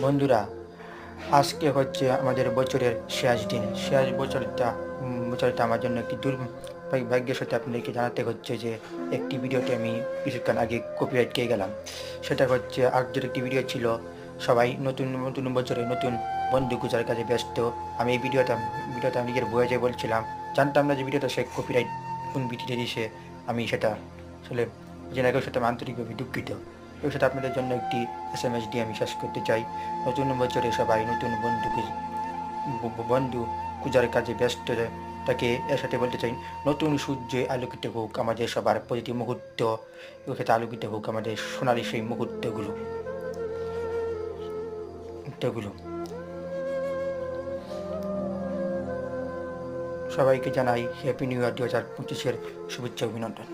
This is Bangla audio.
বন্ধুরা, আজকে হচ্ছে আমাদের বছরের শেষ দিন। শেষ বছরটা আমার জন্য একটি দুর্ভাগ্যের সাথে আপনাদেরকে জানাতে হচ্ছে যে একটি ভিডিওতে আমি কিছুক্ষণ আগে কপিরাইট খেয়ে গেলাম। সেটা হচ্ছে আগের একটি ভিডিও ছিল, সবাই নতুন নতুন বছরে নতুন বন্ধু খোঁজার কাজে ব্যস্ত। আমি এই ভিডিওটা আমি নিজের বয়ে যেয়ে বলছিলাম, জানতাম না যে ভিডিওটা সে কপিরাইট কোন ভিডিওতে দিয়েছে। আমি সেটা আসলে জেনে সেটা আমি আন্তরিকভাবে দুঃখিত। এর সাথে আপনাদের জন্য একটি SMS দিয়ে আমি শেষ করতে চাই। নতুন বছরে সবাই নতুন বন্ধু খোঁজার কাজে ব্যস্ত তাকে এর সাথে বলতে চাই, নতুন সূর্যে আলোকিত হোক আমাদের সবার প্রতিটি মুহূর্ত, এর সাথে আলোকিত হোক আমাদের সোনালি সেই মুহূর্তগুলো। সবাইকে জানাই হ্যাপি নিউ ইয়ার 2025-এর শুভেচ্ছা অভিনন্দন।